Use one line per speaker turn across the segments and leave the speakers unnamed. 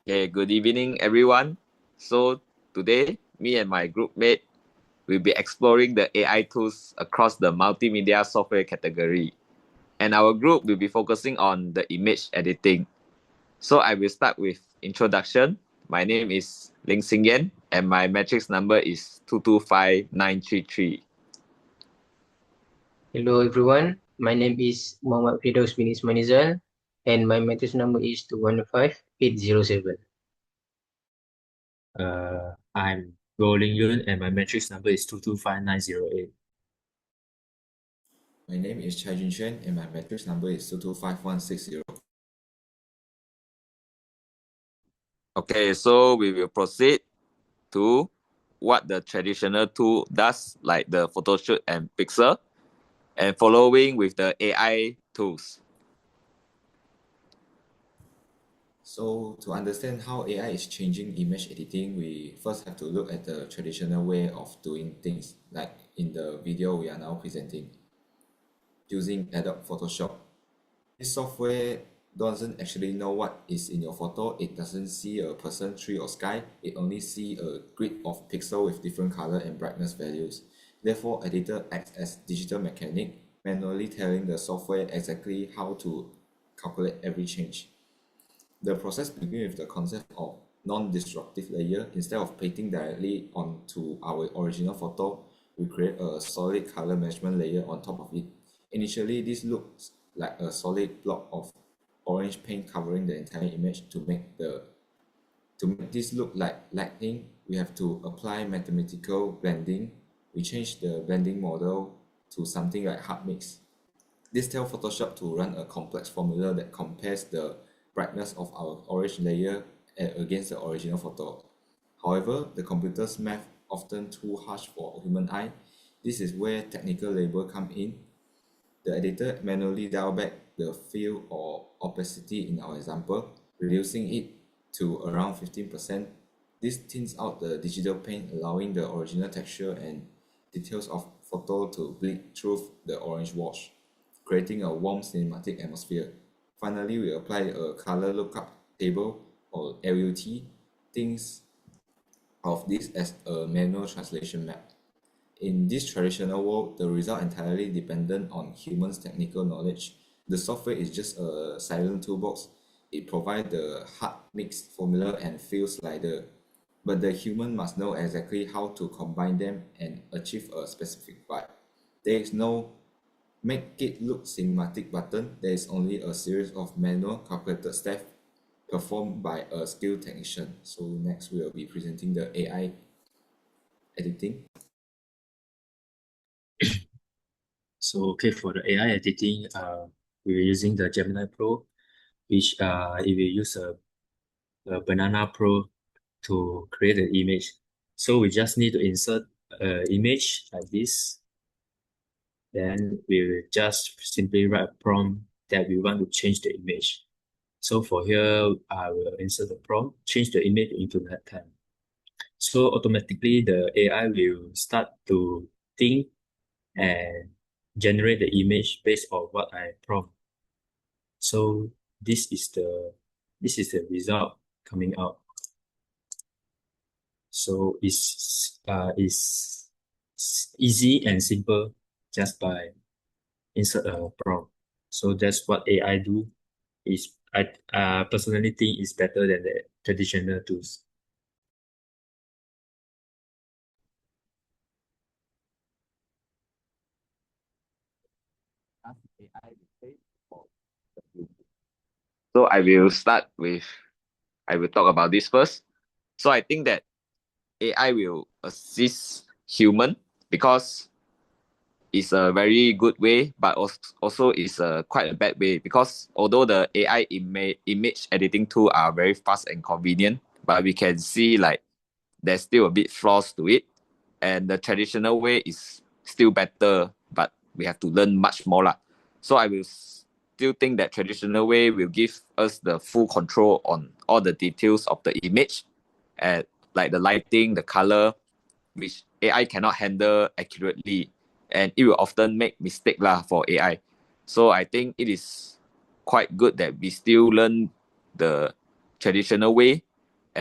Okay, good evening, everyone. So today, me and my group mate will be exploring the AI tools across the multimedia software category. And our group will be focusing on the image editing. So I will start with introduction. My name is Ling Xing Yan, and my matrix number is 225933.
Hello everyone, my name is Muhammad Firdaus bin Ismanizal and my matrix number is 215807.
I'm Rolling Yun and my matrix number is 225908.
My name is Chai Jun Xuan and my matrix number is 225160.
Okay, so we will proceed to what the traditional tool does, like the Photoshop and Pixel, and following with the AI tools.
So to understand how AI is changing image editing, we first have to look at the traditional way of doing things, like in the video we are now presenting, using Adobe Photoshop. This software doesn't actually know what is in your photo. It doesn't see a person, tree or sky. It only see a grid of pixels with different color and brightness values. Therefore, editor acts as digital mechanic, manually telling the software exactly how to calculate every change. The process begins with the concept of non-destructive layer. Instead of painting directly onto our original photo, we create a solid color management layer on top of it. Initially, this looks like a solid block of orange paint covering the entire image. To make this look like lighting, we have to apply mathematical blending. We change the blending model to something like hard mix. This tells Photoshop to run a complex formula that compares the brightness of our orange layer against the original photo. However, the computer's math often too harsh for a human eye. This is where technical labor come in. The editor manually dial back the fill or opacity in our example, reducing it to around 15%. This thins out the digital paint, allowing the original texture and details of photo to bleed through the orange wash, creating a warm cinematic atmosphere. Finally, we apply a color lookup table or LUT. Things of this as a manual translation map. In this traditional world, the result entirely dependent on humans' technical knowledge. The software is just a silent toolbox. It provides the hard mix formula and fill slider, but the human must know exactly how to combine them and achieve a specific vibe. There is no make it look cinematic button. There is only a series of manual calculated steps performed by a skilled technician. So next we will be presenting the AI editing.
So for the AI editing, we're using the Gemini Pro, which if we use a Banana Pro to create an image. So we just need to insert an image like this. Then we will just simply write a prompt that we want to change the image. So for here, I will insert the prompt, change the image into nighttime. So automatically the AI will start to think and generate the image based on what I prompt. So this is the result coming out. So it's easy and simple just by insert a prompt. So that's what AI do. I personally think is better than the traditional tools.
So I will talk about this first. So I think that AI will assist human because it's a very good way, but also it's a quite a bad way because although the AI image editing tool are very fast and convenient, but we can see like there's still a bit flaws to it, and the traditional way is still better, but we have to learn much more lah. So I will still think that traditional way will give us the full control on all the details of the image, and like the lighting, the color, which AI cannot handle accurately, and it will often make mistake lah for AI. So I think it is quite good that we still learn the traditional way,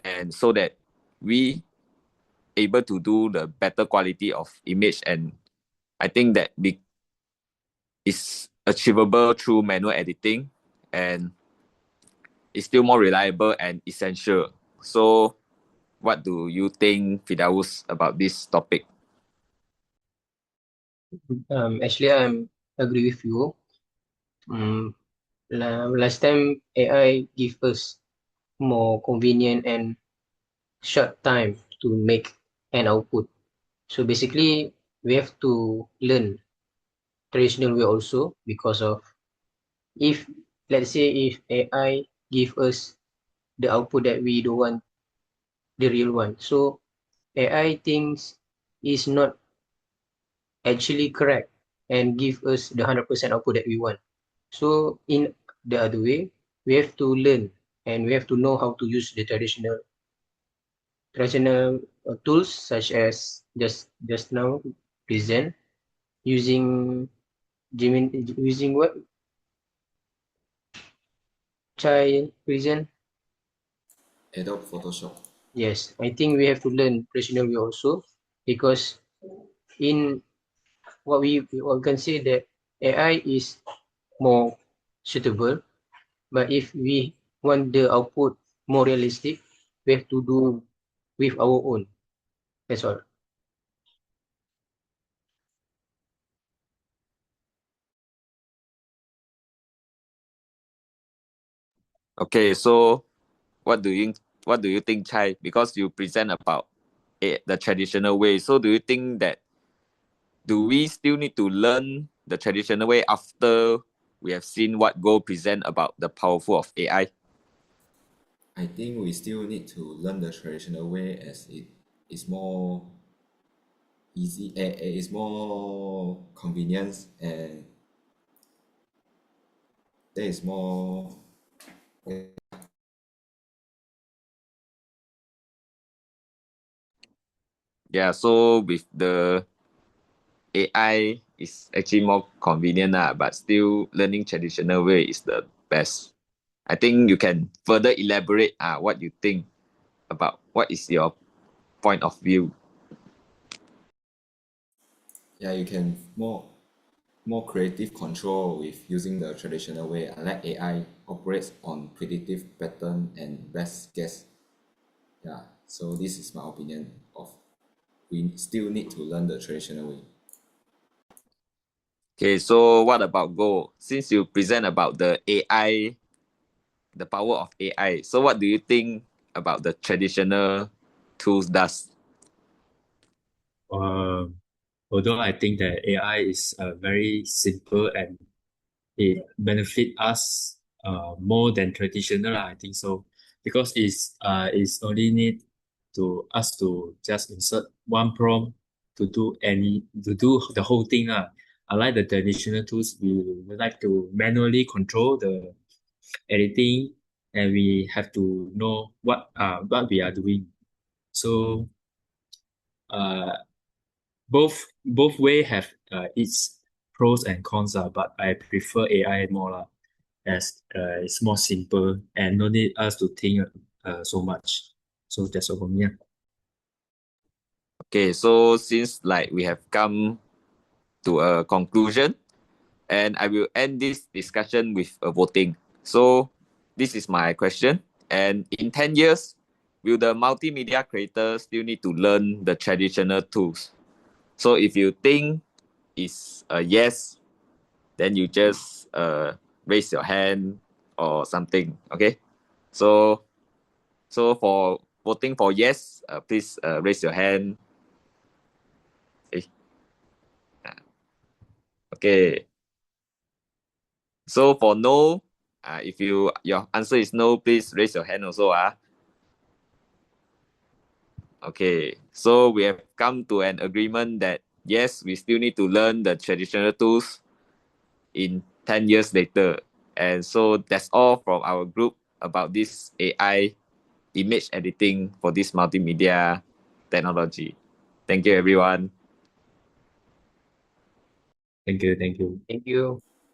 and so that we able to do the better quality of image. And I think that is achievable through manual editing, and it's still more reliable and essential. So what do you think, Fidaus, about this topic?
Actually, I'm agree with you. Last time AI give us more convenient and short time to make an output. So basically, we have to learn traditional way also because of if let's say if AI give us the output that we don't want the real one. So AI thinks is not actually correct and give us the 100% output that we want. So in the other way, we have to learn and we have to know how to use the traditional tools such as just now present using using what Chai present.
Adobe Photoshop.
Yes, I think we have to learn traditional way also because in what we can say that AI is more suitable, but if we want the output more realistic, we have to do with our own. That's all.
Okay, so what do you think, Chai? Because you present about the traditional way. So do you think that do we still need to learn the traditional way after we have seen what Go present about the powerful of AI?
I think we still need to learn the traditional way as it is more easy, it's more convenience, and there is more.
Yeah, so with the AI is actually more convenient, but still learning traditional way is the best. I think you can further elaborate what you think about what is your point of view.
Yeah, you can more creative control with using the traditional way, unlike AI operates on predictive pattern and best guess. Yeah, so this is my opinion of we still need to learn the traditional way.
Okay, so what about Go? Since you present about the AI, the power of AI, so what do you think about the traditional tools does?
Uh, Although I think that AI is very simple and it benefit us more than traditional, I think so. Because it's only need to us to just insert one prompt to do the whole thing. Unlike the traditional tools, we would like to manually control the editing and we have to know what we are doing. So uh both way have its pros and cons, but I prefer AI more as it's more simple and no need us to think so much. So that's all for me.
Okay, so since like we have come to a conclusion, and I will end this discussion with a voting. So this is my question. And in 10 years, will the multimedia creator still need to learn the traditional tools? So if you think is a yes, then you just raise your hand or something. Okay. So for voting for yes, please raise your hand. Eh, Okay. So for no, if your answer is no, please raise your hand also. Okay. So we have come to an agreement that yes, we still need to learn the traditional tools in 10 years later. And so that's all from our group about this AI image editing for this multimedia technology. Thank you, everyone.
Thank you.
Thank you.